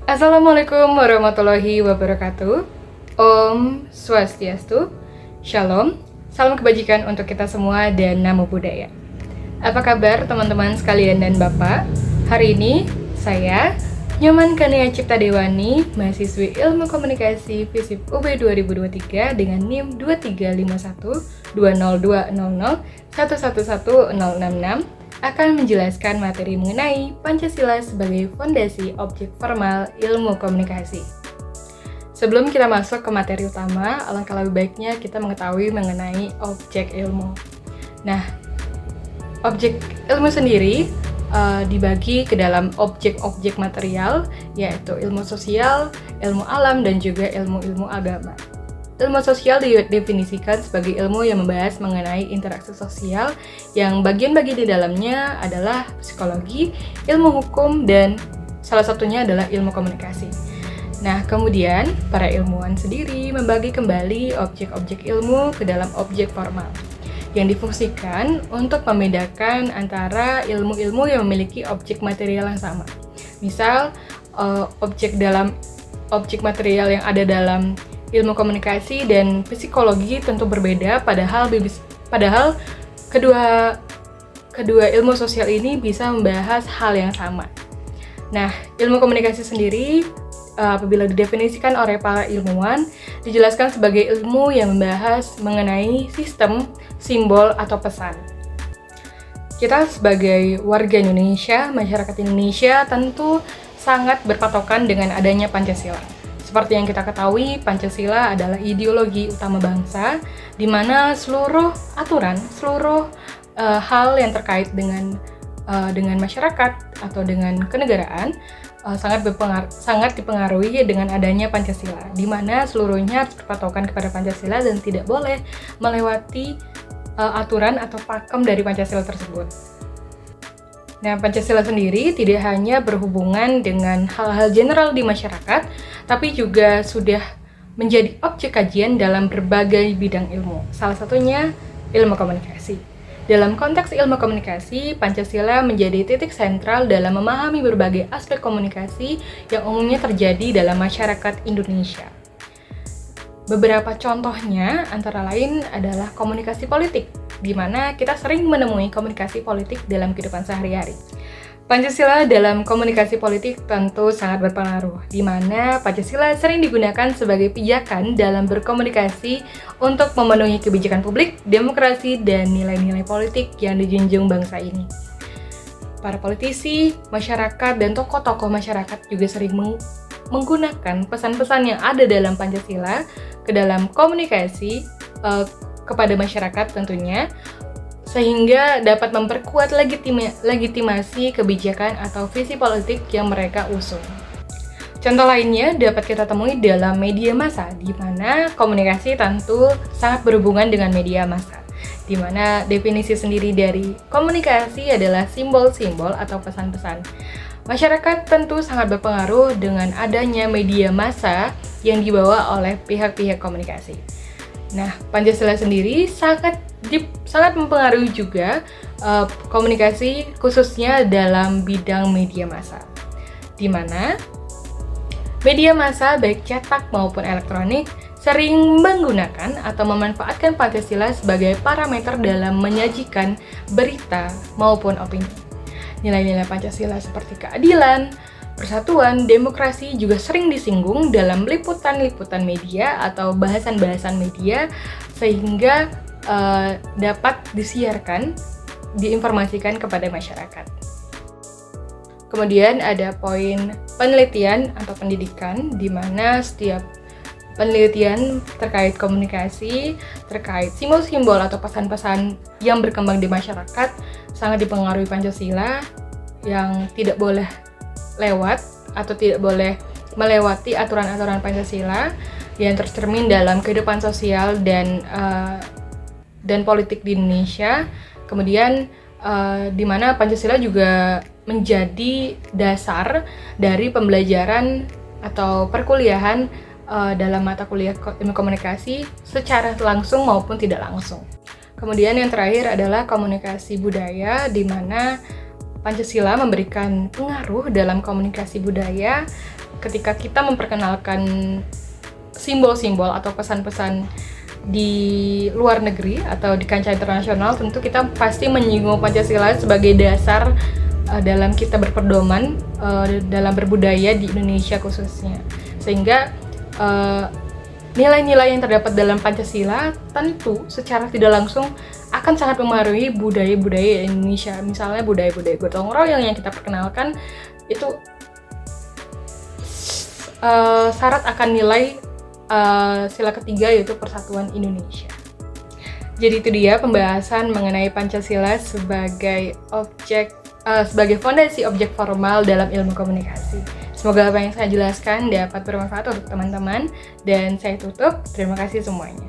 Assalamualaikum warahmatullahi wabarakatuh. Om Swastiastu, Shalom, salam kebajikan untuk kita semua dan Namo Buddhaya. Apa kabar teman-teman sekalian dan Bapak? Hari ini saya, Nyoman Kania Cipta Dewani, mahasiswi Ilmu Komunikasi FISIP UB 2023 dengan NIM 23512020111066 akan menjelaskan materi mengenai Pancasila sebagai fondasi objek formal ilmu komunikasi. Sebelum kita masuk ke materi utama, alangkah lebih baiknya kita mengetahui mengenai objek ilmu. Nah, objek ilmu sendiri dibagi ke dalam objek-objek material, yaitu ilmu sosial, ilmu alam, dan juga ilmu-ilmu agama. Ilmu sosial didefinisikan sebagai ilmu yang membahas mengenai interaksi sosial yang bagian-bagian di dalamnya adalah psikologi, ilmu hukum, dan salah satunya adalah ilmu komunikasi. Nah, kemudian para ilmuwan sendiri membagi kembali objek-objek ilmu ke dalam objek formal yang difungsikan untuk membedakan antara ilmu-ilmu yang memiliki objek material yang sama. Misal, objek material yang ada dalam ilmu komunikasi dan psikologi tentu berbeda, padahal kedua ilmu sosial ini bisa membahas hal yang sama. Nah, ilmu komunikasi sendiri apabila didefinisikan oleh para ilmuwan dijelaskan sebagai ilmu yang membahas mengenai sistem, simbol, atau pesan. Kita sebagai warga Indonesia, masyarakat Indonesia tentu sangat berpatokan dengan adanya Pancasila. Seperti yang kita ketahui, Pancasila adalah ideologi utama bangsa, di mana seluruh aturan, seluruh hal yang terkait dengan masyarakat atau dengan kenegaraan sangat dipengaruhi dengan adanya Pancasila, di mana seluruhnya berpatokan kepada Pancasila dan tidak boleh melewati aturan atau pakem dari Pancasila tersebut. Nah, Pancasila sendiri tidak hanya berhubungan dengan hal-hal general di masyarakat, tapi juga sudah menjadi objek kajian dalam berbagai bidang ilmu. Salah satunya ilmu komunikasi. Dalam konteks ilmu komunikasi, Pancasila menjadi titik sentral dalam memahami berbagai aspek komunikasi yang umumnya terjadi dalam masyarakat Indonesia. Beberapa contohnya antara lain adalah komunikasi politik, di mana kita sering menemui komunikasi politik dalam kehidupan sehari-hari. Pancasila dalam komunikasi politik tentu sangat berpengaruh, di mana Pancasila sering digunakan sebagai pijakan dalam berkomunikasi untuk memenuhi kebijakan publik, demokrasi, dan nilai-nilai politik yang dijunjung bangsa ini. Para politisi, masyarakat, dan tokoh-tokoh masyarakat juga sering menggunakan pesan-pesan yang ada dalam Pancasila ke dalam komunikasi kepada masyarakat tentunya, sehingga dapat memperkuat legitimasi kebijakan atau visi politik yang mereka usung. Contoh lainnya dapat kita temui dalam media massa, di mana komunikasi tentu sangat berhubungan dengan media massa, di mana definisi sendiri dari komunikasi adalah simbol-simbol atau pesan-pesan. Masyarakat tentu sangat berpengaruh dengan adanya media massa yang dibawa oleh pihak-pihak komunikasi. Nah, Pancasila sendiri sangat mempengaruhi juga komunikasi khususnya dalam bidang media massa, di mana media massa baik cetak maupun elektronik sering menggunakan atau memanfaatkan Pancasila sebagai parameter dalam menyajikan berita maupun opini. Nilai-nilai Pancasila seperti keadilan, persatuan, demokrasi juga sering disinggung dalam liputan-liputan media atau bahasan-bahasan media sehingga dapat disiarkan, diinformasikan kepada masyarakat. Kemudian ada poin penelitian atau pendidikan, di mana setiap penelitian terkait komunikasi, terkait simbol-simbol atau pesan-pesan yang berkembang di masyarakat sangat dipengaruhi Pancasila, yang tidak boleh lewat atau tidak boleh melewati aturan-aturan Pancasila yang tercermin dalam kehidupan sosial dan politik di Indonesia. Kemudian di mana Pancasila juga menjadi dasar dari pembelajaran atau perkuliahan dalam mata kuliah ilmu komunikasi secara langsung maupun tidak langsung. Kemudian yang terakhir adalah komunikasi budaya, di mana Pancasila memberikan pengaruh dalam komunikasi budaya ketika kita memperkenalkan simbol-simbol atau pesan-pesan di luar negeri atau di kancah internasional. Tentu kita pasti menyinggung Pancasila sebagai dasar dalam kita berpedoman dalam berbudaya di Indonesia khususnya. Sehingga nilai-nilai yang terdapat dalam Pancasila tentu secara tidak langsung akan sangat mempengaruhi budaya-budaya Indonesia. Misalnya budaya-budaya gotong royong yang kita perkenalkan itu syarat akan nilai sila ketiga, yaitu persatuan Indonesia. Jadi itu dia pembahasan mengenai Pancasila sebagai sebagai fondasi objek formal dalam ilmu komunikasi. Semoga apa yang saya jelaskan dapat bermanfaat untuk teman-teman, dan saya tutup. Terima kasih semuanya.